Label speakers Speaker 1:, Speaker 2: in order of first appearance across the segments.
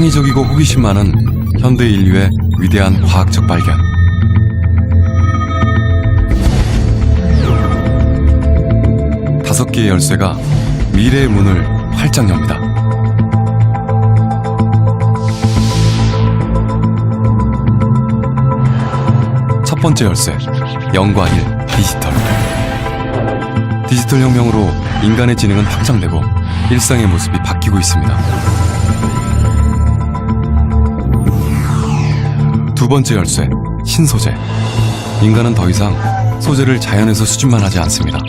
Speaker 1: 창의적이고 호기심 많은 현대 인류의 위대한 과학적 발견. 다섯 개의 열쇠가 미래의 문을 활짝 엽니다. 첫 번째 열쇠, 0과 1, 디지털. 디지털 혁명으로 인간의 지능은 확장되고 일상의 모습이 바뀌고 있습니다. 두 번째 열쇠, 신소재. 인간은 더 이상 소재를 자연에서 수집만 하지 않습니다.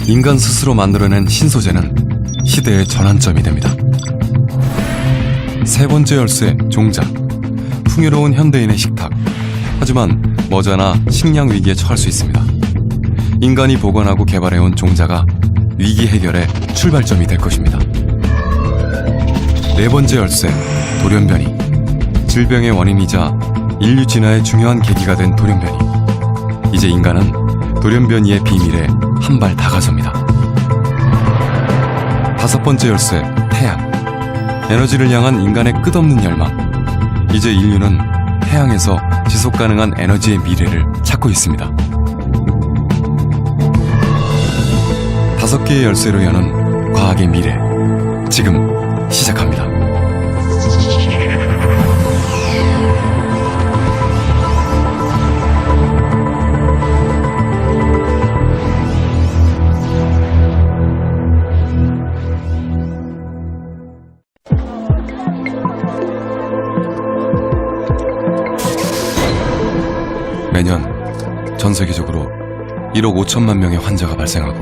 Speaker 1: 인간 스스로 만들어낸 신소재는 시대의 전환점이 됩니다. 세 번째 열쇠, 종자. 풍요로운 현대인의 식탁. 하지만 머지않아 식량 위기에 처할 수 있습니다. 인간이 보관하고 개발해온 종자가 위기 해결의 출발점이 될 것입니다. 네 번째 열쇠, 돌연변이. 질병의 원인이자 인류 진화의 중요한 계기가 된 돌연변이. 이제 인간은 돌연변이의 비밀에 한 발 다가섭니다. 다섯 번째 열쇠, 태양. 에너지를 향한 인간의 끝없는 열망. 이제 인류는 태양에서 지속 가능한 에너지의 미래를 찾고 있습니다. 다섯 개의 열쇠로 여는 과학의 미래, 지금 시작합니다. 매년 전 세계적으로 1억 5천만 명의 환자가 발생하고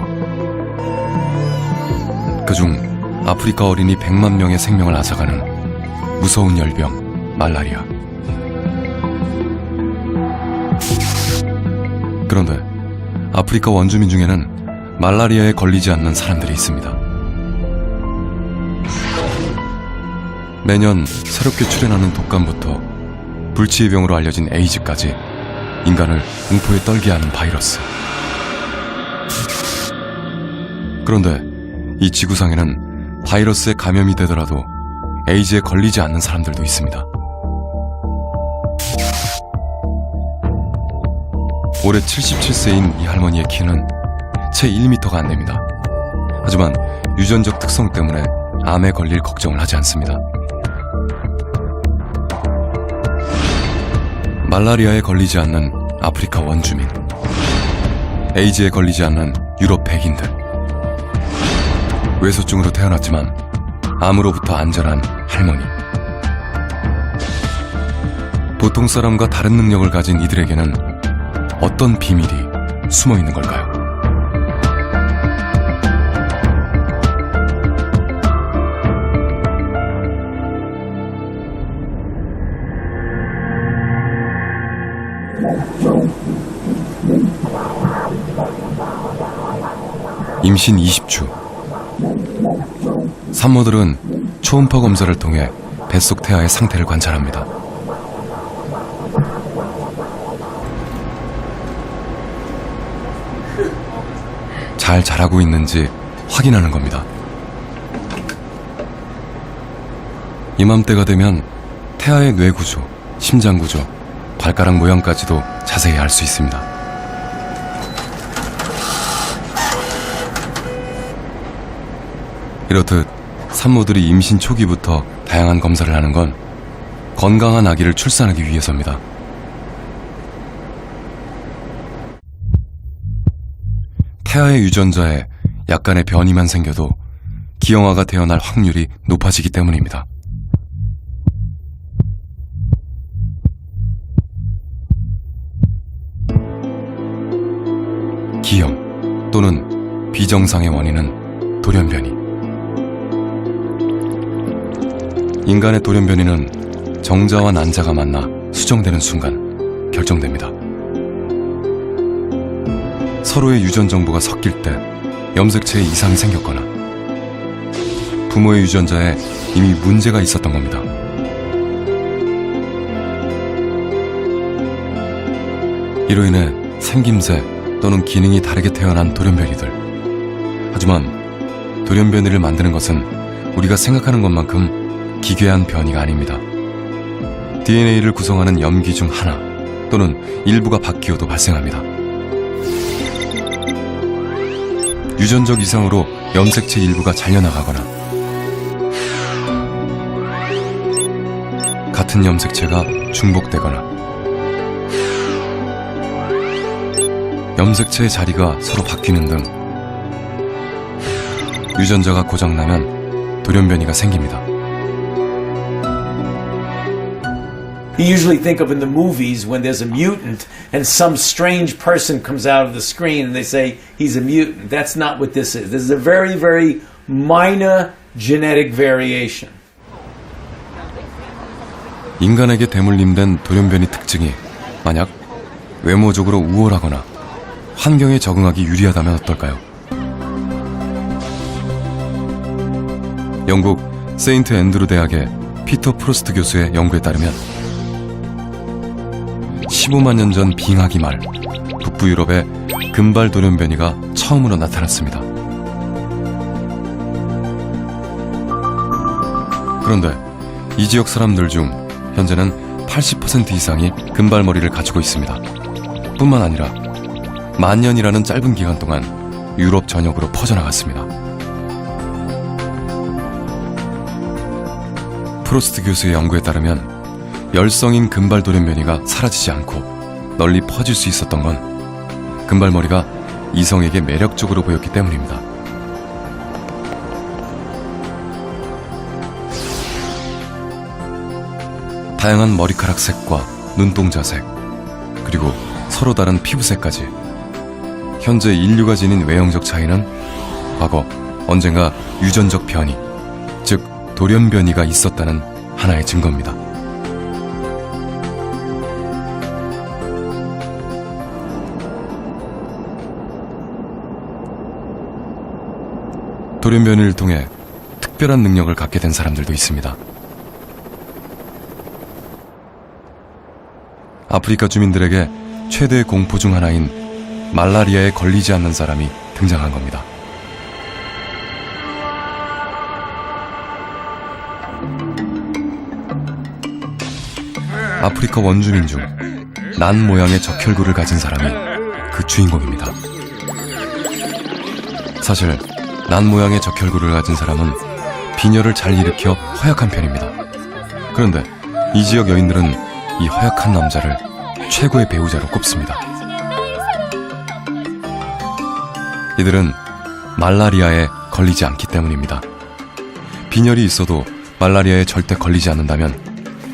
Speaker 1: 그중 아프리카 어린이 100만 명의 생명을 앗아가는 무서운 열병, 말라리아. 그런데 아프리카 원주민 중에는 말라리아에 걸리지 않는 사람들이 있습니다. 매년 새롭게 출현하는 독감부터 불치의 병으로 알려진 에이즈까지 인간을 공포에 떨게 하는 바이러스. 그런데 이 지구상에는 바이러스에 감염이 되더라도 에이즈에 걸리지 않는 사람들도 있습니다. 올해 77세인 이 할머니의 키는 채 1m가 안 됩니다. 하지만 유전적 특성 때문에 암에 걸릴 걱정을 하지 않습니다. 말라리아에 걸리지 않는 아프리카 원주민, 에이즈에 걸리지 않는 유럽 백인들, 외소증으로 태어났지만 암으로부터 안전한 할머니. 보통 사람과 다른 능력을 가진 이들에게는 어떤 비밀이 숨어 있는 걸까요? 임신 20주. 산모들은 초음파 검사를 통해 뱃속 태아의 상태를 관찰합니다. 잘 자라고 있는지 확인하는 겁니다. 이맘때가 되면 태아의 뇌 구조, 심장 구조, 발가락 모양까지도 자세히 알 수 있습니다. 이렇듯 산모들이 임신 초기부터 다양한 검사를 하는 건 건강한 아기를 출산하기 위해서입니다. 태아의 유전자에 약간의 변이만 생겨도 기형아가 태어날 확률이 높아지기 때문입니다. 기형 또는 비정상의 원인은 돌연변이. 인간의 돌연변이는 정자와 난자가 만나 수정되는 순간 결정됩니다. 서로의 유전 정보가 섞일 때 염색체에 이상이 생겼거나 부모의 유전자에 이미 문제가 있었던 겁니다. 이로 인해 생김새 또는 기능이 다르게 태어난 돌연변이들. 하지만 돌연변이를 만드는 것은 우리가 생각하는 것만큼 기괴한 변이가 아닙니다. DNA를 구성하는 염기 중 하나 또는 일부가 바뀌어도 발생합니다. 유전적 이상으로 염색체 일부가 잘려나가거나 같은 염색체가 중복되거나 염색체의 자리가 서로 바뀌는 등 유전자가 고장나면 돌연변이가 생깁니다.
Speaker 2: You usually think of in the movies when there's a mutant and some strange person comes out of the screen and they say he's a mutant. That's not what this is. This is a very, very minor genetic variation.
Speaker 1: 인간에게 대물림된 돌연변이 특징이 만약 외모적으로 우월하거나 환경에 적응하기 유리하다면 어떨까요? 영국 세인트 앤드루 대학의 피터 프로스트 교수의 연구에 따르면 15만 년 전 빙하기 말 북부 유럽에 금발 돌연변이가 처음으로 나타났습니다. 그런데 이 지역 사람들 중 현재는 80% 이상이 금발머리를 가지고 있습니다. 뿐만 아니라 만년이라는 짧은 기간 동안 유럽 전역으로 퍼져나갔습니다. 프로스트 교수의 연구에 따르면 열성인 금발 돌연변이가 사라지지 않고 널리 퍼질 수 있었던 건 금발머리가 이성에게 매력적으로 보였기 때문입니다. 다양한 머리카락 색과 눈동자 색, 그리고 서로 다른 피부색까지 현재 인류가 지닌 외형적 차이는 과거 언젠가 유전적 변이, 즉 돌연변이가 있었다는 하나의 증거입니다. 돌연변이를 통해 특별한 능력을 갖게 된 사람들도 있습니다. 아프리카 주민들에게 최대의 공포 중 하나인 말라리아에 걸리지 않는 사람이 등장한 겁니다. 아프리카 원주민 중 난 모양의 적혈구를 가진 사람이 그 주인공입니다. 사실 난 모양의 적혈구를 가진 사람은 빈혈을 잘 일으켜 허약한 편입니다. 그런데 이 지역 여인들은 이 허약한 남자를 최고의 배우자로 꼽습니다. 이들은 말라리아에 걸리지 않기 때문입니다. 빈혈이 있어도 말라리아에 절대 걸리지 않는다면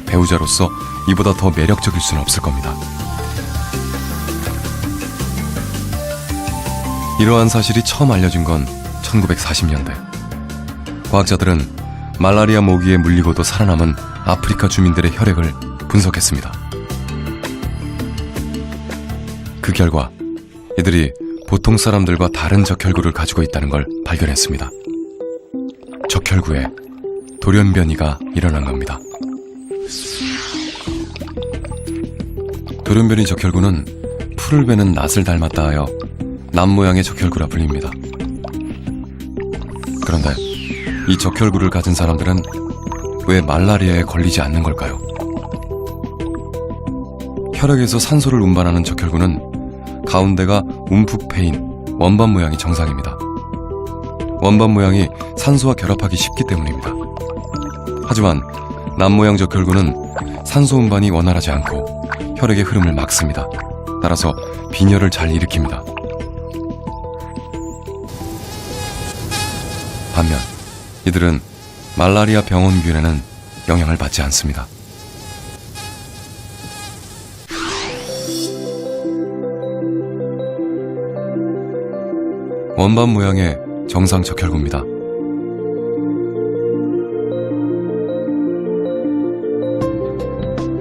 Speaker 1: 배우자로서 이보다 더 매력적일 수는 없을 겁니다. 이러한 사실이 처음 알려진 건 1940년대. 과학자들은 말라리아 모기에 물리고도 살아남은 아프리카 주민들의 혈액을 분석했습니다. 그 결과 이들이 보통 사람들과 다른 적혈구를 가지고 있다는 걸 발견했습니다. 적혈구에 돌연변이가 일어난 겁니다. 돌연변이 적혈구는 풀을 베는 낫을 닮았다 하여 낫 모양의 적혈구라 불립니다. 그런데 이 적혈구를 가진 사람들은 왜 말라리아에 걸리지 않는 걸까요? 혈액에서 산소를 운반하는 적혈구는 가운데가 움푹 패인 원반 모양이 정상입니다. 원반 모양이 산소와 결합하기 쉽기 때문입니다. 하지만 낫 모양 적혈구는 산소 운반이 원활하지 않고 혈액의 흐름을 막습니다. 따라서 빈혈을 잘 일으킵니다. 반면 이들은 말라리아 병원균에는 영향을 받지 않습니다. 원반 모양의 정상 적혈구입니다.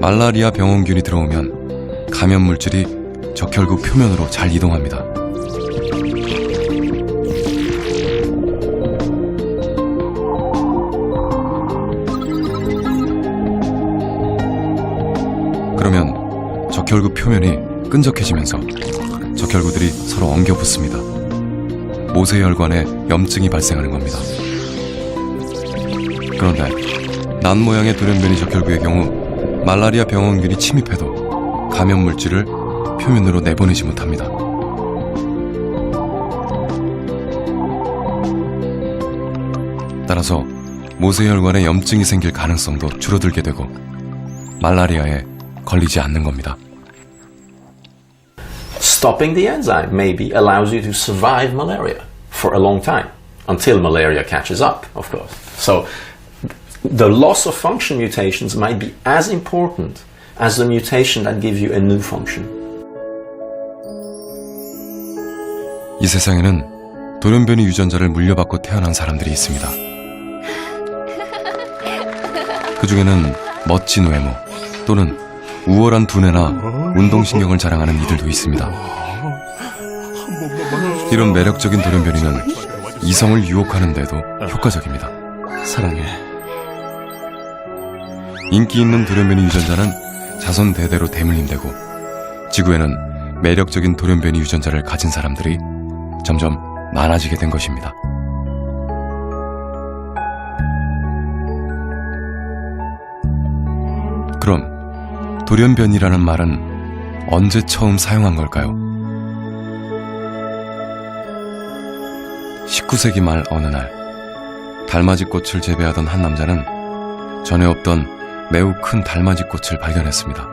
Speaker 1: 말라리아 병원균이 들어오면 감염 물질이 적혈구 표면으로 잘 이동합니다. 그러면 적혈구 표면이 끈적해지면서 적혈구들이 서로 엉겨 붙습니다. 모세혈관에 염증이 발생하는 겁니다. 그런데 난 모양의 돌연변이 적혈구의 경우 말라리아 병원균이 침입해도 감염 물질을 표면으로 내보내지 못합니다. 따라서 모세혈관에 염증이 생길 가능성도 줄어들게 되고 말라리아에 걸리지 않는 겁니다.
Speaker 3: Stopping the enzyme maybe allows you to survive malaria for a long time, until malaria catches up, of course. So the loss of function mutations might be as important as the mutation that gives you a new function.
Speaker 1: 이 세상에는 돌연변이 유전자를 물려받고 태어난 사람들이 있습니다. 그 중에는 멋진 외모 또는 우월한 두뇌나 운동신경을 자랑하는 이들도 있습니다. 이런 매력적인 돌연변이는 이성을 유혹하는 데도 효과적입니다.
Speaker 3: 사랑해.
Speaker 1: 인기 있는 돌연변이 유전자는 자손 대대로 대물림되고 지구에는 매력적인 돌연변이 유전자를 가진 사람들이 점점 많아지게 된 것입니다. 그럼 돌연변이라는 말은 언제 처음 사용한 걸까요? 19세기 말 어느 날 달맞이꽃을 재배하던 한 남자는 전에 없던 매우 큰 달맞이꽃을 발견했습니다.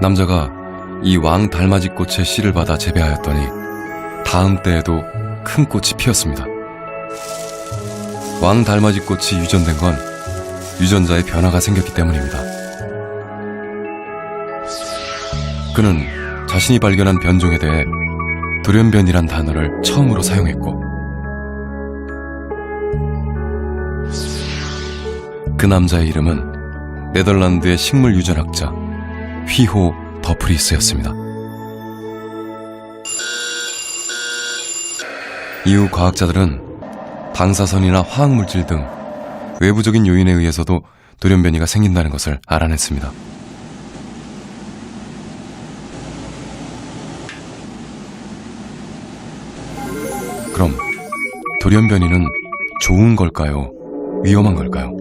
Speaker 1: 남자가 이 왕 달맞이꽃의 씨를 받아 재배하였더니 다음 때에도 큰 꽃이 피었습니다. 왕 달맞이꽃이 유전된 건 유전자의 변화가 생겼기 때문입니다. 그는 자신이 발견한 변종에 대해 돌연변이란 단어를 처음으로 사용했고 그 남자의 이름은 네덜란드의 식물 유전학자 휘호 더프리스였습니다. 이후 과학자들은 방사선이나 화학물질 등 외부적인 요인에 의해서도 돌연변이가 생긴다는 것을 알아냈습니다. 그럼 돌연변이는 좋은 걸까요? 위험한 걸까요?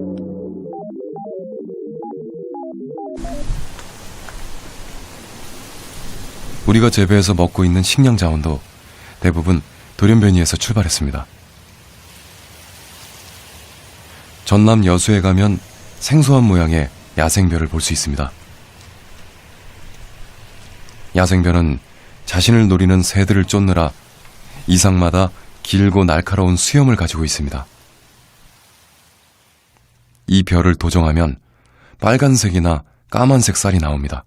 Speaker 1: 우리가 재배해서 먹고 있는 식량 자원도 대부분 돌연변이에서 출발했습니다. 전남 여수에 가면 생소한 모양의 야생별을 볼 수 있습니다. 야생별은 자신을 노리는 새들을 쫓느라 이상마다 길고 날카로운 수염을 가지고 있습니다. 이 별을 도정하면 빨간색이나 까만색 쌀이 나옵니다.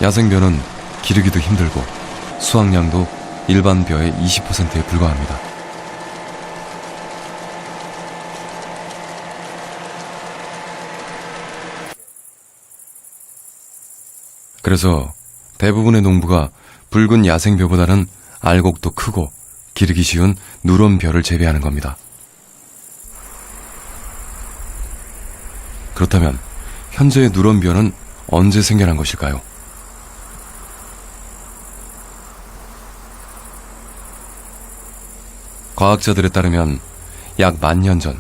Speaker 1: 야생별은 기르기도 힘들고 수확량도 일반 벼의 20%에 불과합니다. 그래서 대부분의 농부가 붉은 야생벼보다는 알곡도 크고 기르기 쉬운 누런 벼를 재배하는 겁니다. 그렇다면 현재의 누런 벼는 언제 생겨난 것일까요? 과학자들에 따르면 약 10,000년 전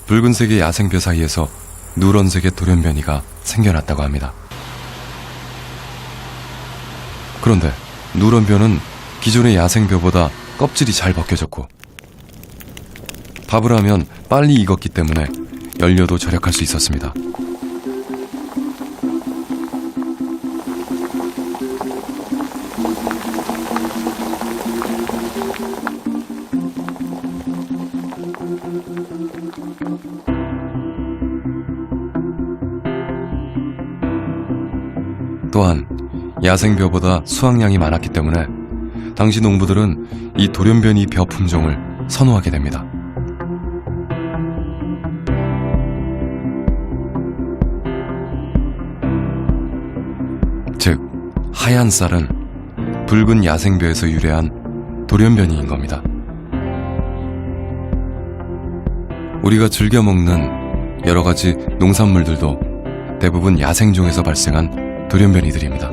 Speaker 1: 붉은색의 야생벼 사이에서 누런색의 돌연변이가 생겨났다고 합니다. 그런데 누런벼는 기존의 야생벼보다 껍질이 잘 벗겨졌고 밥을 하면 빨리 익었기 때문에 연료도 절약할 수 있었습니다. 또한 야생벼보다 수확량이 많았기 때문에 당시 농부들은 이 돌연변이 벼 품종을 선호하게 됩니다. 즉, 하얀 쌀은 붉은 야생벼에서 유래한 돌연변이인 겁니다. 우리가 즐겨 먹는 여러 가지 농산물들도 대부분 야생종에서 발생한 돌연변이들입니다.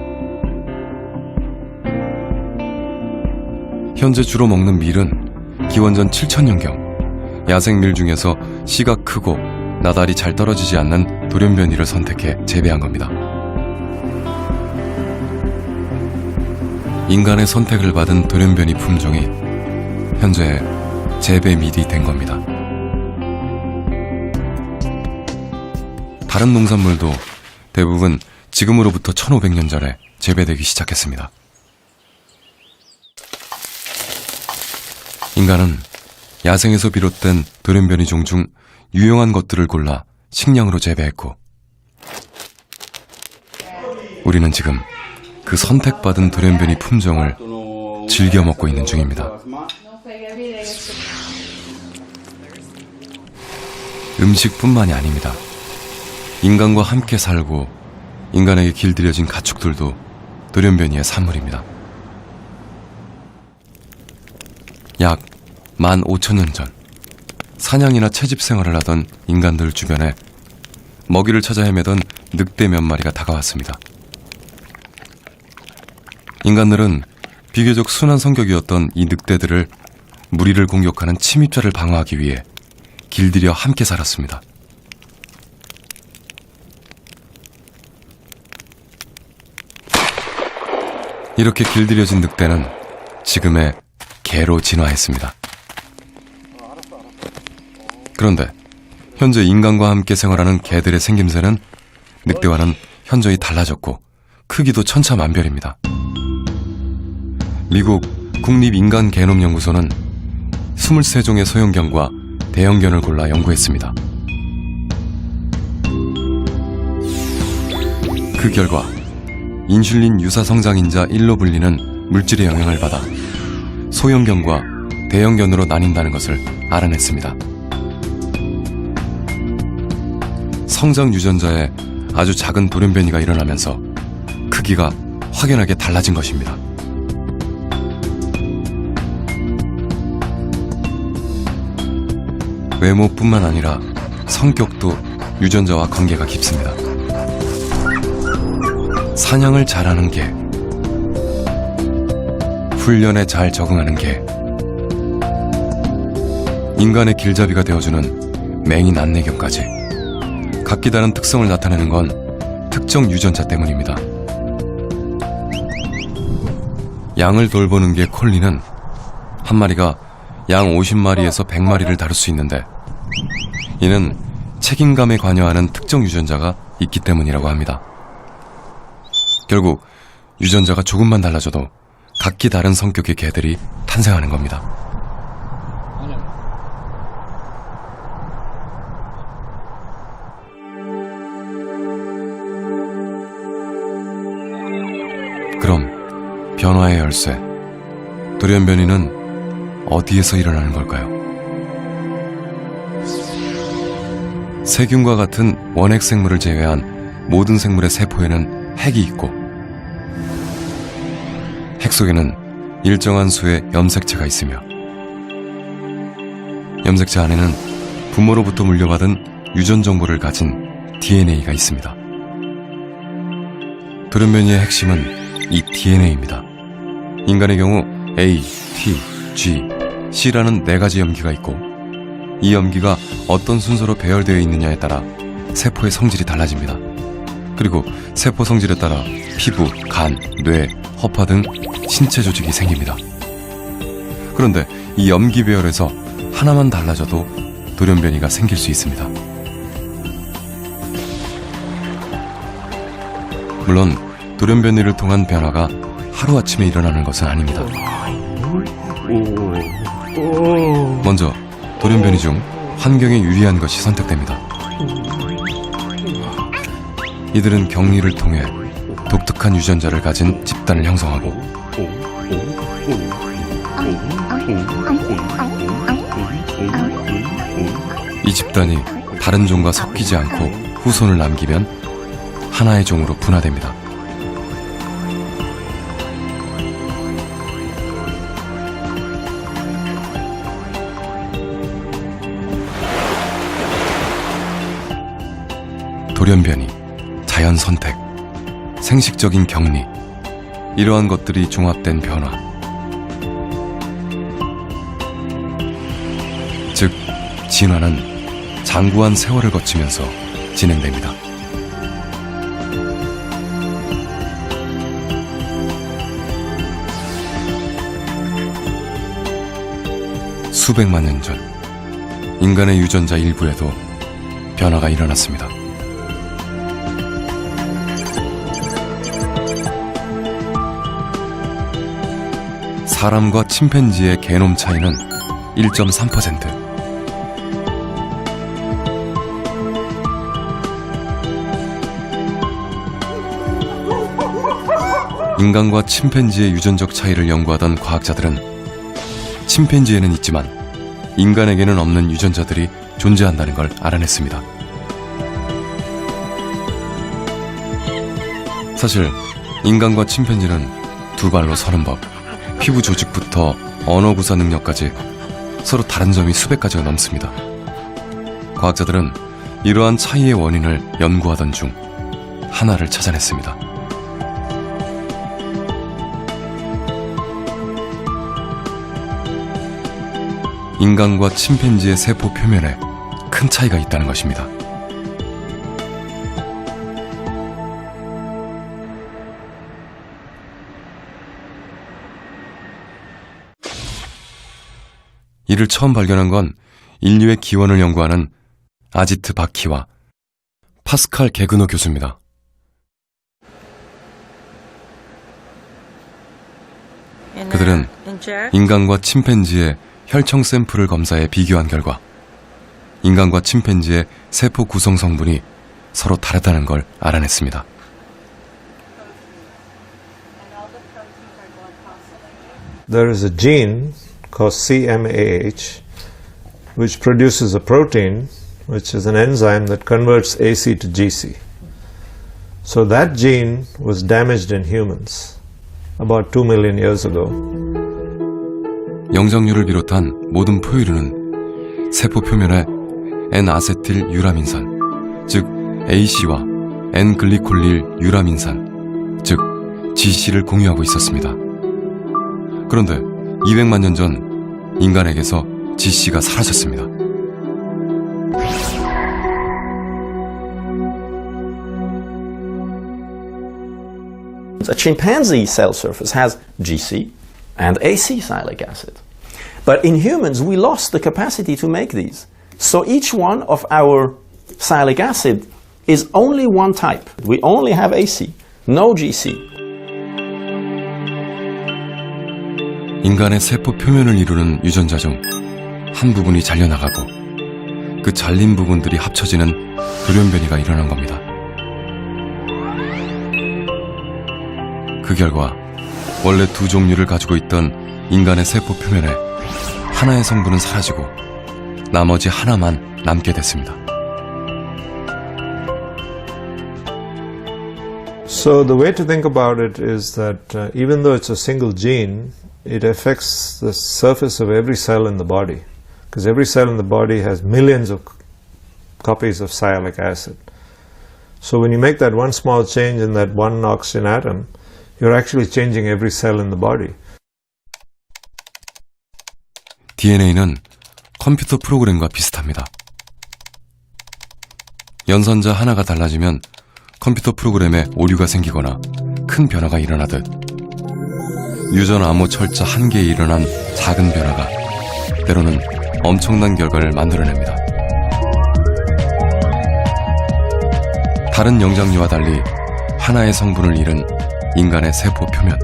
Speaker 1: 현재 주로 먹는 밀은 기원전 7000년경 야생밀 중에서 씨가 크고 나달이 잘 떨어지지 않는 돌연변이를 선택해 재배한 겁니다. 인간의 선택을 받은 돌연변이 품종이 현재 재배 밀이 된 겁니다. 다른 농산물도 대부분 지금으로부터 1500년 전에 재배되기 시작했습니다. 인간은 야생에서 비롯된 돌연변이 종 중 유용한 것들을 골라 식량으로 재배했고, 우리는 지금 그 선택받은 돌연변이 품종을 즐겨 먹고 있는 중입니다. 음식뿐만이 아닙니다. 인간과 함께 살고 인간에게 길들여진 가축들도 돌연변이의 산물입니다. 약 15,000년 전 사냥이나 채집 생활을 하던 인간들 주변에 먹이를 찾아 헤매던 늑대 몇 마리가 다가왔습니다. 인간들은 비교적 순한 성격이었던 이 늑대들을 무리를 공격하는 침입자를 방어하기 위해 길들여 함께 살았습니다. 이렇게 길들여진 늑대는 지금의 개로 진화했습니다. 그런데 현재 인간과 함께 생활하는 개들의 생김새는 늑대와는 현저히 달라졌고 크기도 천차만별입니다. 미국 국립인간개놈연구소는 23종의 소형견과 대형견을 골라 연구했습니다. 그 결과 인슐린 유사 성장인자 1로 불리는 물질의 영향을 받아 소형견과 대형견으로 나뉜다는 것을 알아냈습니다. 성장 유전자에 아주 작은 돌연변이가 일어나면서 크기가 확연하게 달라진 것입니다. 외모뿐만 아니라 성격도 유전자와 관계가 깊습니다. 사냥을 잘하는 개, 훈련에 잘 적응하는 개, 인간의 길잡이가 되어주는 맹인 안내견까지 각기 다른 특성을 나타내는 건 특정 유전자 때문입니다. 양을 돌보는 개 콜리는 한 마리가 양 50마리에서 100마리를 다룰 수 있는데, 이는 책임감에 관여하는 특정 유전자가 있기 때문이라고 합니다. 결국 유전자가 조금만 달라져도 각기 다른 성격의 개들이 탄생하는 겁니다. 그럼 변화의 열쇠, 돌연변이는 어디에서 일어나는 걸까요? 세균과 같은 원핵 생물을 제외한 모든 생물의 세포에는 핵이 있고, 핵 속에는 일정한 수의 염색체가 있으며, 염색체 안에는 부모로부터 물려받은 유전 정보를 가진 DNA가 있습니다. 돌연변이의 핵심은 이 DNA입니다. 인간의 경우 A, T, G, C라는 4가지 염기가 있고, 이 염기가 어떤 순서로 배열되어 있느냐에 따라 세포의 성질이 달라집니다. 그리고 세포 성질에 따라 피부, 간, 뇌, 허파 등 신체 조직이 생깁니다. 그런데 이 염기 배열에서 하나만 달라져도 돌연변이가 생길 수 있습니다. 물론 돌연변이를 통한 변화가 하루아침에 일어나는 것은 아닙니다. 먼저 돌연변이 중 환경에 유리한 것이 선택됩니다. 이들은 격리를 통해 독특한 유전자를 가진 집단을 형성하고, 이 집단이 다른 종과 섞이지 않고 후손을 남기면 하나의 종으로 분화됩니다. 돌연변이, 자연 선택, 생식적인 격리, 이러한 것들이 종합된 변화. 진화는 장구한 세월을 거치면서 진행됩니다. 수백만 년 전, 인간의 유전자 일부에도 변화가 일어났습니다. 사람과 침팬지의 게놈 차이는 1.3%. 인간과 침팬지의 유전적 차이를 연구하던 과학자들은 침팬지에는 있지만 인간에게는 없는 유전자들이 존재한다는 걸 알아냈습니다. 사실 인간과 침팬지는 두 발로 서는 법, 피부 조직부터 언어 구사 능력까지 서로 다른 점이 수백 가지가 넘습니다. 과학자들은 이러한 차이의 원인을 연구하던 중 하나를 찾아냈습니다. 인간과 침팬지의 세포 표면에 큰 차이가 있다는 것입니다. 이를 처음 발견한 건 인류의 기원을 연구하는 아지트 바키와 파스칼 게그노 교수입니다. 그들은 인간과 침팬지의 혈청 샘플을 검사해 비교한 결과 인간과 침팬지의 세포 구성 성분이 서로 다르다는 걸 알아냈습니다.
Speaker 4: There is a gene called CMAH which produces a protein which is an enzyme that converts AC to GC. So that gene was damaged in humans about 2 million years ago.
Speaker 1: 영장류를 비롯한 모든 포유류는 세포 표면에 N-아세틸 유라민산, 즉 AC와 N-글리콜릴 유라민산, 즉 GC를 공유하고 있었습니다. 그런데 200만 년 전 인간에게서 GC가 사라졌습니다.
Speaker 3: A chimpanzee cell surface has GC and acetylsialic acid. But in humans, we lost the capacity to make these. So each one of our sialic acid is only one type. We only have AC, no GC.
Speaker 1: 인간의 세포 표면을 이루는 유전자 중 한 부분이 잘려나가고 그 잘린 부분들이 합쳐지는 돌연변이가 일어난 겁니다. 그 결과 원래 두 종류를 가지고 있던 인간의 세포 표면에 하나의 성분은 사라지고 나머지 하나만 남게 됐습니다.
Speaker 4: So the way to think about it is that even though it's a single gene, it affects the surface of every cell in the body. Because every cell in the body has millions of copies of sialic acid. So when you make that one small change in that one oxygen atom, you're actually changing every cell in the body.
Speaker 1: DNA는 컴퓨터 프로그램과 비슷합니다. 연산자 하나가 달라지면 컴퓨터 프로그램에 오류가 생기거나 큰 변화가 일어나듯 유전 암호 철자 한 개에 일어난 작은 변화가 때로는 엄청난 결과를 만들어냅니다. 다른 영장류와 달리 하나의 성분을 잃은 인간의 세포 표면.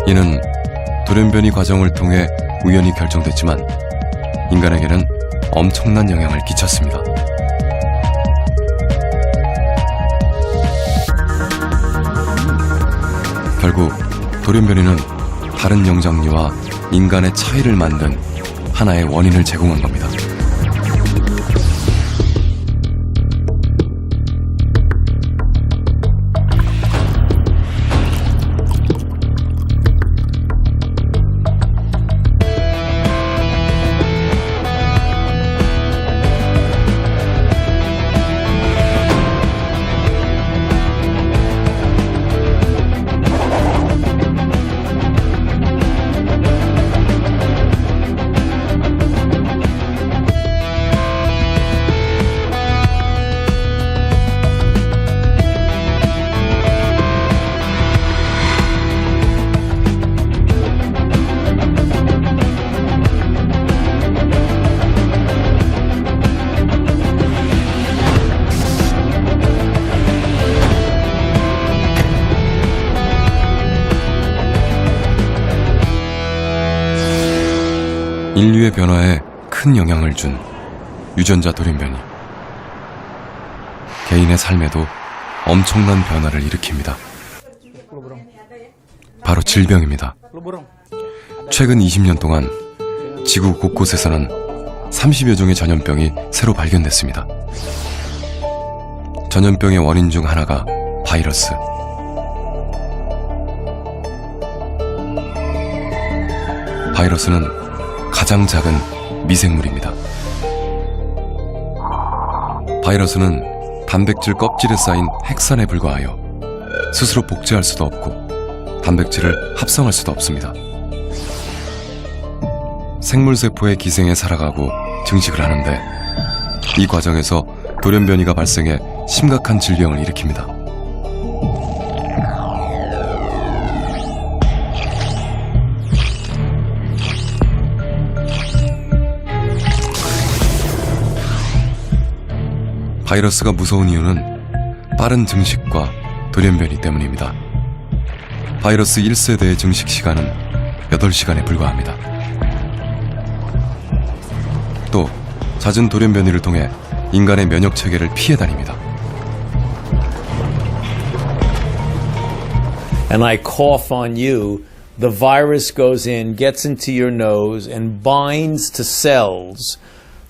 Speaker 1: 이는 돌연변이 과정을 통해 우연히 결정됐지만 인간에게는 엄청난 영향을 끼쳤습니다. 결국 돌연변이는 다른 영장류와 인간의 차이를 만든 하나의 원인을 제공한 겁니다. 인류의 변화에 큰 영향을 준 유전자 돌연변이. 개인의 삶에도 엄청난 변화를 일으킵니다. 바로 질병입니다. 최근 20년 동안 지구 곳곳에서는 30여 종의 전염병이 새로 발견됐습니다. 전염병의 원인 중 하나가 바이러스. 바이러스는 가장 작은 미생물입니다. 바이러스는 단백질 껍질에 쌓인 핵산에 불과하여 스스로 복제할 수도 없고 단백질을 합성할 수도 없습니다. 생물세포의 기생에 살아가고 증식을 하는데 이 과정에서 돌연변이가 발생해 심각한 질병을 일으킵니다. 바이러스가 무서운 이유는 빠른 증식과 돌연변이 때문입니다. 바이러스 1세대의 증식 시간은 8시간에 불과합니다. 또 잦은 돌연변이를 통해 인간의 면역 체계를 피해 다닙니다.
Speaker 2: And I cough on you, the virus goes in, gets into your nose, and binds to cells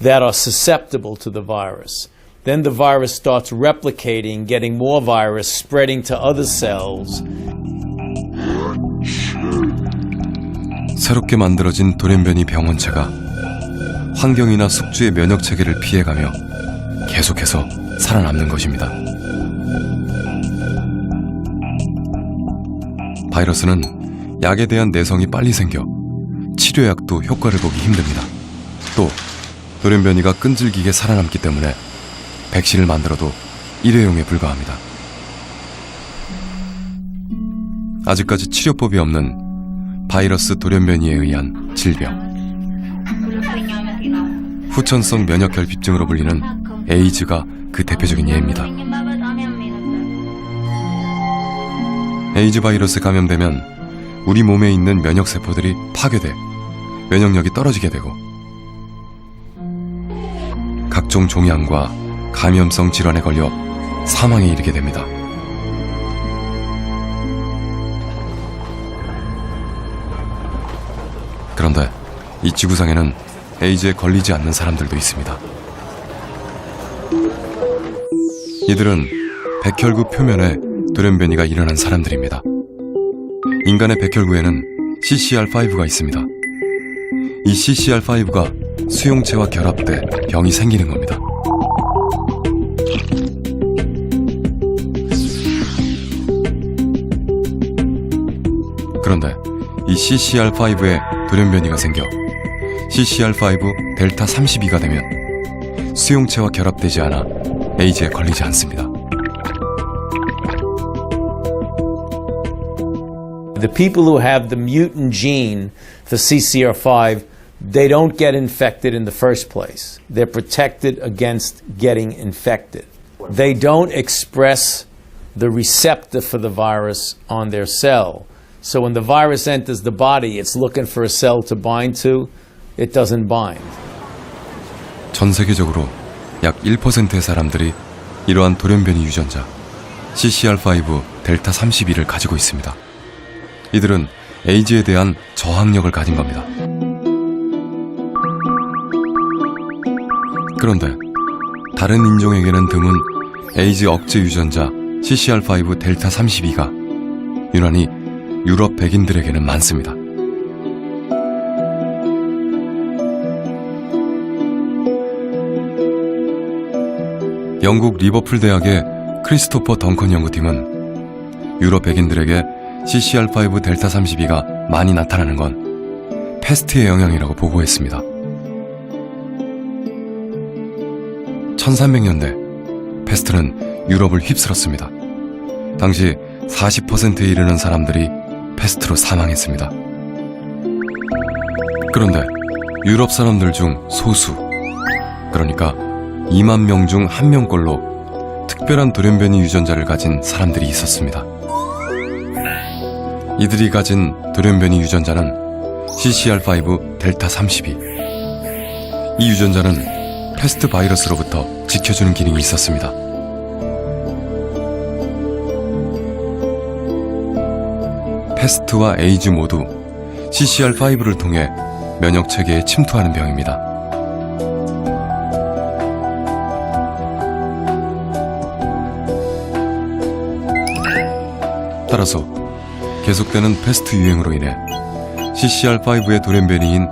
Speaker 2: that are susceptible to the virus. Then the virus starts replicating, getting more virus, spreading to other cells.
Speaker 1: 새롭게 만들어진 돌연변이 병원체가 환경이나 숙주의 면역 체계를 피해가며 계속해서 살아남는 것입니다. 바이러스는 약에 대한 내성이 빨리 생겨 치료약도 효과를 보기 힘듭니다. 또 돌연변이가 끈질기게 살아남기 때문에 백신을 만들어도 일회용에 불과합니다. 아직까지 치료법이 없는 바이러스 돌연변이에 의한 질병. 후천성 면역결핍증으로 불리는 에이즈가 그 대표적인 예입니다. 에이즈 바이러스에 감염되면 우리 몸에 있는 면역세포들이 파괴돼 면역력이 떨어지게 되고 각종 종양과 감염성 질환에 걸려 사망에 이르게 됩니다. 그런데 이 지구상에는 에이즈에 걸리지 않는 사람들도 있습니다. 이들은 백혈구 표면에 돌연변이가 일어난 사람들입니다. 인간의 백혈구에는 CCR5가 있습니다. 이 CCR5가 수용체와 결합돼 병이 생기는 겁니다. 그런데 이 CCR5에 돌연변이가 생겨 CCR5 델타 32가 되면 수용체와 결합되지 않아 에이즈에 걸리지 않습니다.
Speaker 2: The people who have the mutant gene for CCR5, they don't get infected in the first place. They're protected against getting infected. They don't express the receptor for the virus on their cell. So when the virus enters the body, it's looking for a cell to bind to. It doesn't bind.
Speaker 1: 전 세계적으로 약 1%의 사람들이 이러한 돌연변이 유전자 CCR5 델타 32를 가지고 있습니다. 이들은 에이즈에 대한 저항력을 가진 겁니다. 그런데 다른 인종에게는 드문 에이즈 억제 유전자 CCR5 델타 32가 유난히 유럽 백인들에게는 많습니다. 영국 리버풀 대학의 크리스토퍼 덩컨 연구팀은 유럽 백인들에게 CCR5 델타 32가 많이 나타나는 건 패스트의 영향이라고 보고했습니다. 1300년대 패스트는 유럽을 휩쓸었습니다. 당시 40%에 이르는 사람들이 패스트로 사망했습니다. 그런데 유럽 사람들 중 소수, 그러니까 2만 명 중 1명꼴로 특별한 돌연변이 유전자를 가진 사람들이 있었습니다. 이들이 가진 돌연변이 유전자는 CCR5 델타 32. 이 유전자는 패스트 바이러스로부터 지켜주는 기능이 있었습니다. 패스트와 에이즈 모두 CCR5를 통해 면역 체계에 침투하는 병입니다. 따라서 계속되는 패스트 유행으로 인해 CCR5의 돌연변이인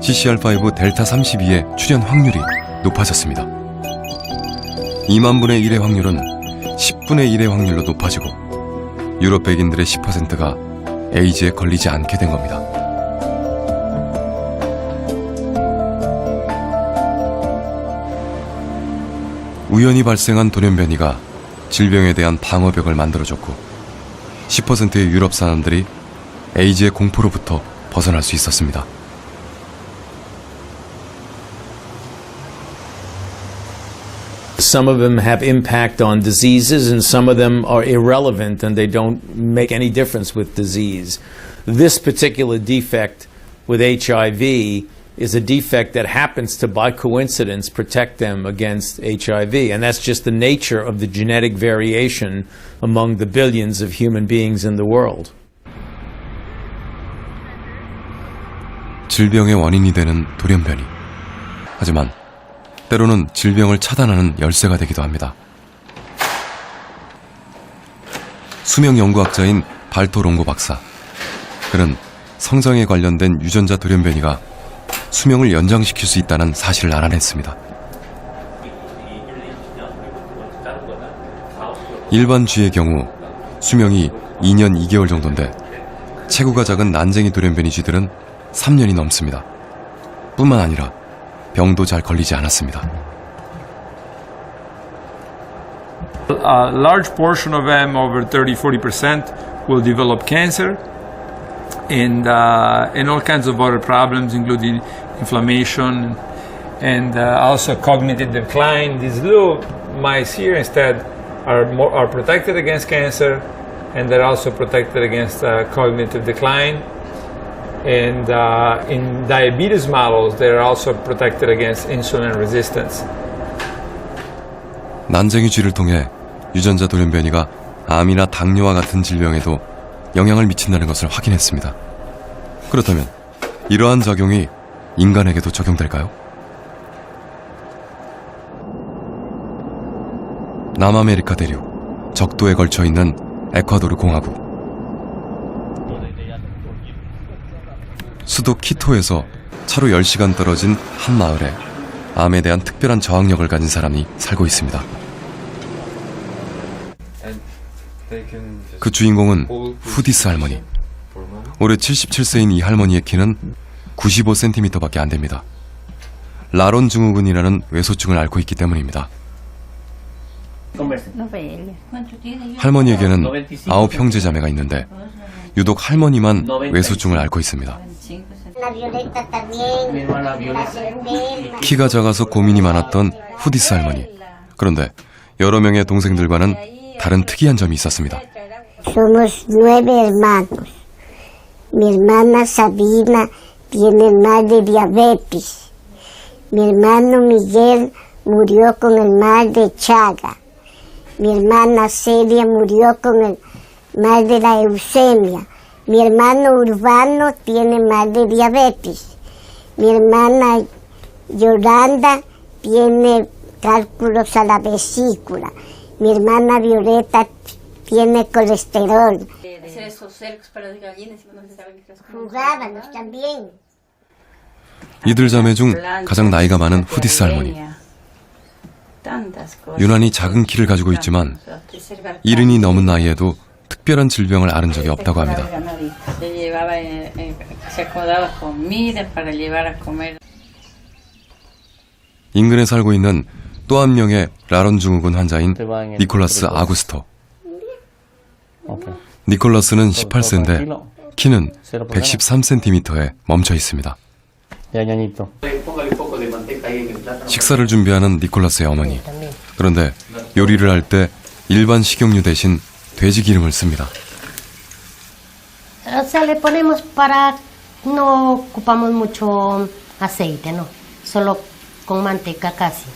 Speaker 1: CCR5 델타 32의 출현 확률이 높아졌습니다. 2만 분의 1의 확률은 10분의 1의 확률로 높아지고 유럽 백인들의 10%가 에이즈에 걸리지 않게 된 겁니다. 우연히 발생한 돌연변이가 질병에 대한 방어벽을 만들어줬고 10%의 유럽 사람들이 에이즈의 공포로부터 벗어날 수 있었습니다.
Speaker 2: Some of them have impact on diseases and some of them are irrelevant and they don't make any difference with disease. This particular defect with HIV is a defect that happens to, by coincidence, protect them against HIV. And that's just the nature of the genetic variation among the billions of human beings in the world.
Speaker 1: 질병의 원인이 되는 돌연변이. 하지만 때로는 질병을 차단하는 열쇠가 되기도 합니다. 수명 연구학자인 발토 롱고 박사. 그는 성장에 관련된 유전자 돌연변이가 수명을 연장시킬 수 있다는 사실을 알아냈습니다. 일반 쥐의 경우 수명이 2년 2개월 정도인데 체구가 작은 난쟁이 돌연변이 쥐들은 3년이 넘습니다. 뿐만 아니라 병도 잘 걸리지 않았습니다.
Speaker 5: A large portion of them, over 30-40%, will develop cancer and all kinds of other problems, including inflammation and also cognitive decline. These little mice here instead are protected against cancer, and they're also protected against cognitive decline. And in diabetes models, they're also protected against insulin resistance.
Speaker 1: 난쟁이 쥐를 통해 유전자 돌연변이가 암이나 당뇨와 같은 질병에도 영향을 미친다는 것을 확인했습니다. 그렇다면 이러한 작용이 인간에게도 적용될까요? 남아메리카 대륙 적도에 걸쳐 있는 에콰도르 공화국. 수도 키토에서 차로 10시간 떨어진 한 마을에 암에 대한 특별한 저항력을 가진 사람이 살고 있습니다. 그 주인공은 후디스 할머니. 올해 77세인 이 할머니의 키는 95cm밖에 안 됩니다. 라론 증후군이라는 외소증을 앓고 있기 때문입니다. 할머니에게는 9 형제 자매가 있는데 유독 할머니만 외소증을 앓고 있습니다. 키가 작아서 고민이 많았던 후디스 할머니. 그런데 여러 명의 동생들과는 다른 특이한 점이 있었습니다.
Speaker 6: Somos 9 hermanos. Mi hermana Sabina tiene mal de diabetes. Mi hermano Miguel murió con el mal de Chaga. Mi hermana Celia murió con el mal de la leucemia. Mi hermano Urbano tiene mal de diabetes. Mi hermana Yolanda tiene cálculos a la vesícula. Mi hermana Violeta tiene colesterol. Jugábamos también.
Speaker 1: 이들 자매 중 가장 나이가 많은 후디스 할머니. 유난히 작은 키를 가지고 있지만 70이 넘은 나이에도 특별한 질병을 앓은 적이 없다고 합니다. 인근에 살고 있는 또 한 명의 라론 증후군 환자인 니콜라스 아구스토. 니콜라스는 18세인데 키는 113cm에 멈춰 있습니다. 식사를 준비하는 니콜라스의 어머니. 그런데 요리를 할 때 일반 식용유 대신 돼지 기름을 씁니다.
Speaker 6: O sea, le ponemos para
Speaker 7: No ocupamos mucho aceite, no. Solo con manteca casi.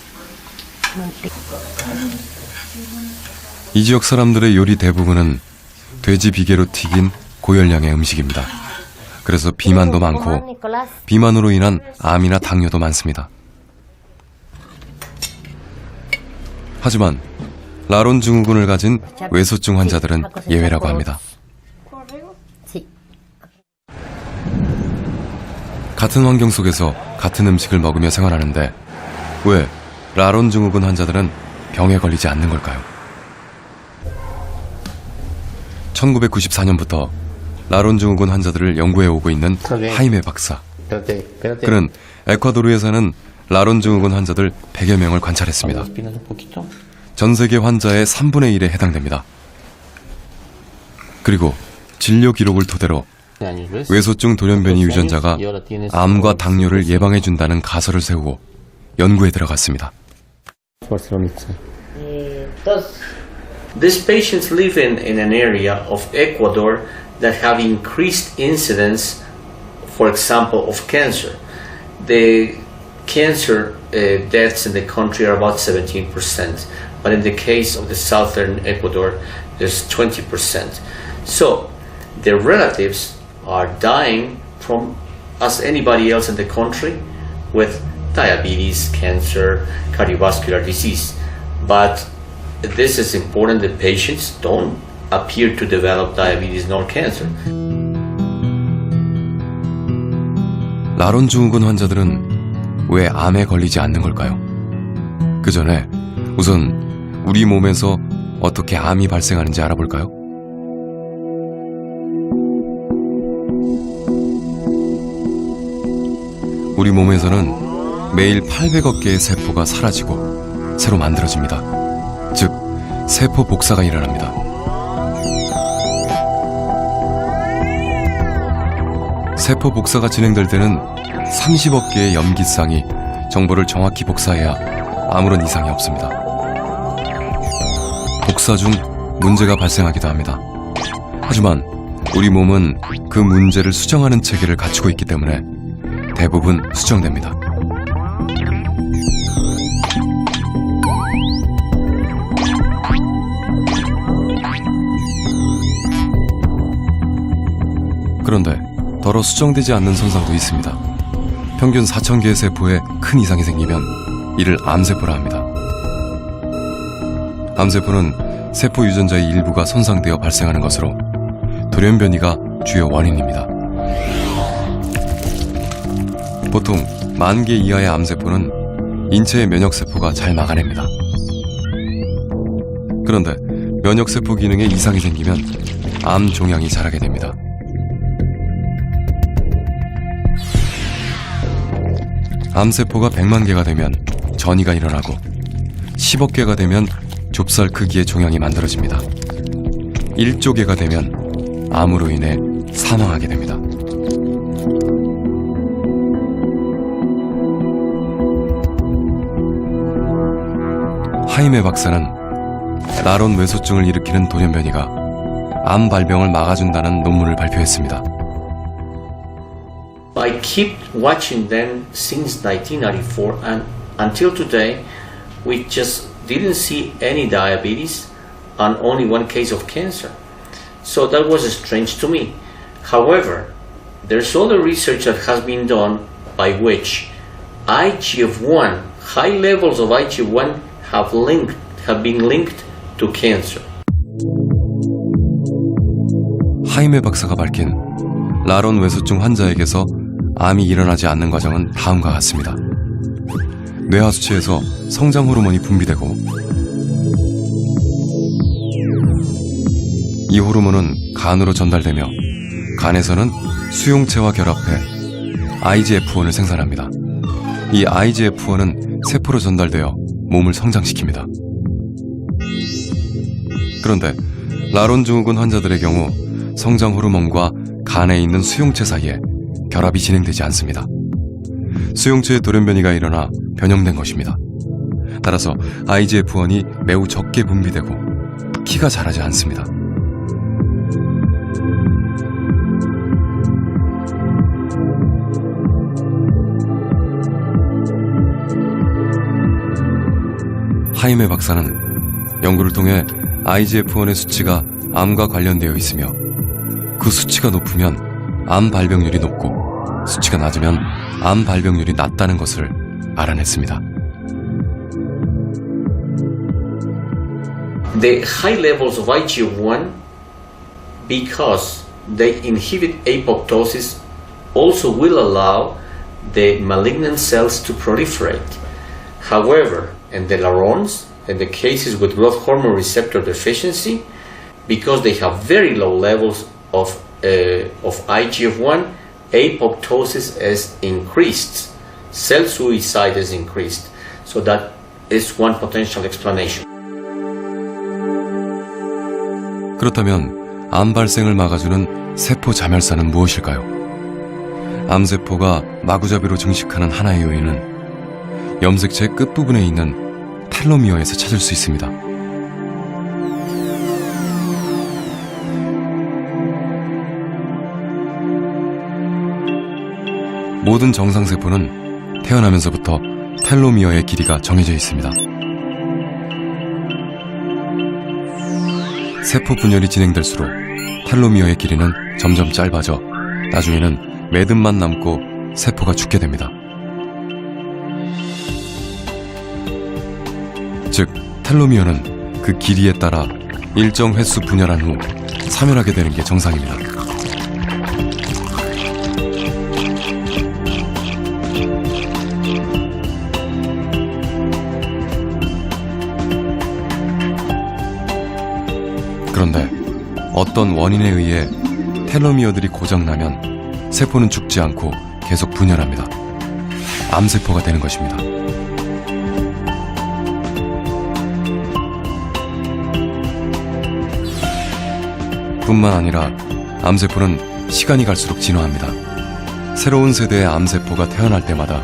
Speaker 1: 이 지역 사람들의 요리 대부분은 돼지 비계로 튀긴 고열량의 음식입니다. 그래서 비만도 많고 비만으로 인한 암이나 당뇨도 많습니다. 하지만 라론 증후군을 가진 외소증 환자들은 예외라고 합니다. 같은 환경 속에서 같은 음식을 먹으며 생활하는데 왜 라론 증후군 환자들은 병에 걸리지 않는 걸까요? 1994년부터 라론 증후군 환자들을 연구해 오고 있는 하이메 박사. 그는 에콰도르에 사는 라론 증후군 환자들 100여 명을 관찰했습니다. 전 세계 환자의 3분의 1에 해당됩니다. 그리고 진료 기록을 토대로 외소증 돌연변이 유전자가 암과 당뇨를 예방해준다는 가설을 세우고 연구에 들어갔습니다.
Speaker 8: These patients live in an area of Ecuador that have increased incidence, for example, of cancer. The cancer deaths in the country are about 17%, but in the case of the southern Ecuador, there's 20%. So their relatives are dying from, as anybody else in the country, with diabetes, cancer, cardiovascular disease. But this is important that patients don't appear to develop diabetes nor cancer.
Speaker 1: 라론 증후군 환자들은 왜 암에 걸리지 않는 걸까요? 그 전에 우선 우리 몸에서 어떻게 암이 발생하는지 알아볼까요? 우리 몸에서는 매일 800억 개의 세포가 사라지고 새로 만들어집니다. 즉, 세포 복사가 일어납니다. 세포 복사가 진행될 때는 30억 개의 염기쌍이 정보를 정확히 복사해야 아무런 이상이 없습니다. 복사 중 문제가 발생하기도 합니다. 하지만 우리 몸은 그 문제를 수정하는 체계를 갖추고 있기 때문에 대부분 수정됩니다. 그런데 더러 수정되지 않는 손상도 있습니다. 평균 4,000개의 세포에 큰 이상이 생기면 이를 암세포라 합니다. 암세포는 세포 유전자의 일부가 손상되어 발생하는 것으로 돌연변이가 주요 원인입니다. 보통 10,000개 이하의 암세포는 인체의 면역세포가 잘 막아냅니다. 그런데 면역세포 기능에 이상이 생기면 암 종양이 자라게 됩니다. 암세포가 100만 개가 되면 전이가 일어나고 10억 개가 되면 좁쌀 크기의 종양이 만들어집니다. 1조 개가 되면 암으로 인해 사망하게 됩니다. 하이메 박사는 라론 외소증을 일으키는 돌연변이가 암 발병을 막아준다는 논문을 발표했습니다.
Speaker 8: I keep watching them since 1994 and until today we just didn't see any diabetes and only one case of cancer. So that was strange to me. However, there's other research that has been done by which IGF-1, high levels of IGF-1 have been linked to cancer.
Speaker 1: 하이메 박사가 밝힌 라론 외소증 환자에게서 암이 일어나지 않는 과정은 다음과 같습니다. 뇌하수체에서 성장 호르몬이 분비되고 이 호르몬은 간으로 전달되며 간에서는 수용체와 결합해 IGF-1을 생산합니다. 이 IGF-1은 세포로 전달되어 몸을 성장시킵니다. 그런데 라론 증후군 환자들의 경우 성장 호르몬과 간에 있는 수용체 사이에 결합이 진행되지 않습니다. 수용체에 돌연변이가 일어나 변형된 것입니다. 따라서 IGF-1이 매우 적게 분비되고 키가 자라지 않습니다. 하이메 박사는 연구를 통해 IGF-1의 수치가 암과 관련되어 있으며 그 수치가 높으면 암 발병률이 높고 수치가 낮으면 암 발병률이 낮다는 것을 알아냈습니다.
Speaker 8: The high levels of IGF-1, because they inhibit apoptosis, also will allow the malignant cells to proliferate. However, in the larons, in the cases with growth hormone receptor deficiency, because they have very low levels of IGF-1, apoptosis is increased, cell suicide is increased. So that is one potential explanation.
Speaker 1: 그렇다면 암 발생을 막아주는 세포 자멸사는 무엇일까요? 암세포가 마구잡이로 증식하는 하나의 요인은 염색체의 끝부분에 있는 텔로미어에서 찾을 수 있습니다. 모든 정상세포는 태어나면서부터 텔로미어의 길이가 정해져 있습니다. 세포 분열이 진행될수록 텔로미어의 길이는 점점 짧아져 나중에는 매듭만 남고 세포가 죽게 됩니다. 즉, 텔로미어는 그 길이에 따라 일정 횟수 분열한 후 사멸하게 되는 게 정상입니다. 그런데 어떤 원인에 의해 텔로미어들이 고장나면 세포는 죽지 않고 계속 분열합니다. 암세포가 되는 것입니다. 뿐만 아니라 암세포는 시간이 갈수록 진화합니다. 새로운 세대의 암세포가 태어날 때마다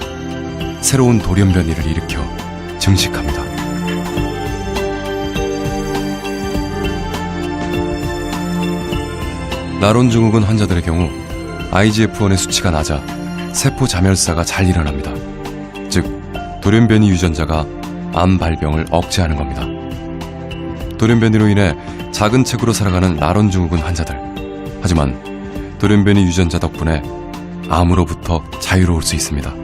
Speaker 1: 새로운 돌연변이를 일으켜 증식합니다. 나론 증후군 환자들의 경우 IGF-1의 수치가 낮아 세포 자멸사가 잘 일어납니다. 즉, 돌연변이 유전자가 암 발병을 억제하는 겁니다. 돌연변이로 인해 작은 체구로 살아가는 나론 증후군 환자들. 하지만 돌연변이 유전자 덕분에 암으로부터 자유로울 수 있습니다.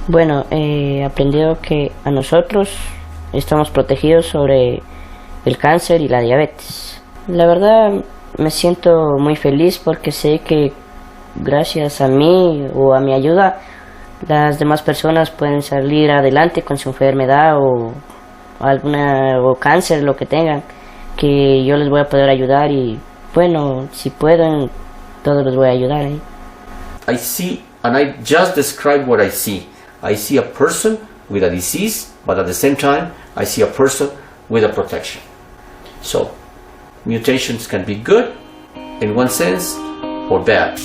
Speaker 9: Bueno, he aprendido que a nosotros estamos protegidos sobre el cáncer y la diabetes. La verdad me siento muy feliz porque sé que gracias a mí o a mi ayuda las demás personas pueden salir adelante con su enfermedad o cáncer, lo que tengan, que yo les voy a poder ayudar y bueno, si pueden, todos los voy a ayudar.
Speaker 8: I see, and I just described what I see. I see a person with a disease, but at the same time, I see a person with a protection. So, mutations can be good in one sense or bad.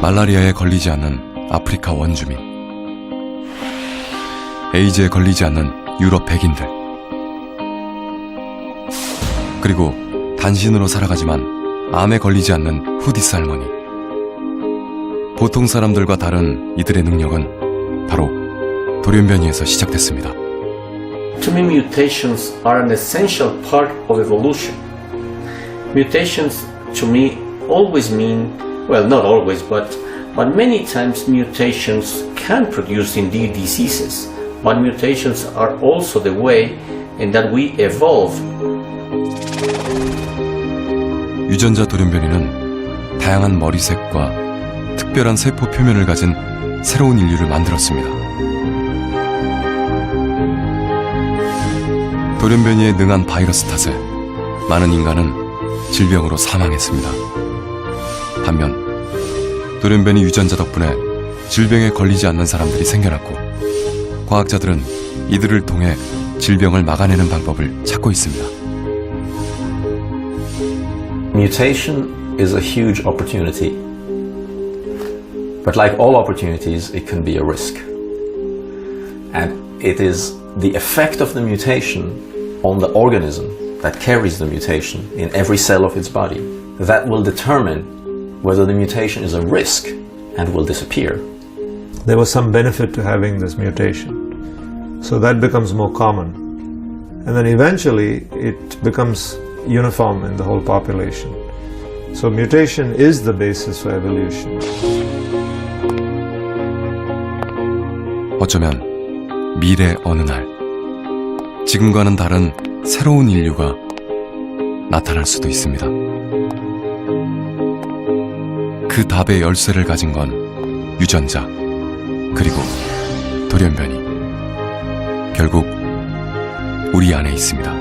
Speaker 1: 말라리아에 걸리지 않는 아프리카 원주민, 에이즈에 걸리지 않는 유럽 백인들, 그리고 단신으로 살아가지만 암에 걸리지 않는 후디스 할머니. 보통 사람들과 다른 이들의 능력은 바로 돌연변이에서 시작됐습니다.
Speaker 8: To me, mutations are an essential part of evolution. Mutations, to me, always mean, well, not always, but many times mutations can produce indeed diseases. But mutations are also the way in that we evolve.
Speaker 1: 유전자 돌연변이는 다양한 머리색과 특별한 세포 표면을 가진 새로운 인류를 만들었습니다. 돌연변이에 능한 바이러스 탓에 많은 인간은 질병으로 사망했습니다. 반면 돌연변이 유전자 덕분에 질병에 걸리지 않는 사람들이 생겨났고 과학자들은 이들을 통해 질병을 막아내는 방법을 찾고 있습니다.
Speaker 3: Mutation is a huge opportunity. But like all opportunities, it can be a risk. And it is the effect of the mutation on the organism that carries the mutation in every cell of its body that will determine whether the mutation is a risk and will disappear,
Speaker 4: there was some benefit to having this mutation. So that becomes more common. And then eventually it becomes uniform in the whole population. So mutation is the basis for evolution.
Speaker 1: 어쩌면 미래 어느 날 지금과는 다른 새로운 인류가 나타날 수도 있습니다. 그 답의 열쇠를 가진 건 유전자 그리고 돌연변이 결국 우리 안에 있습니다.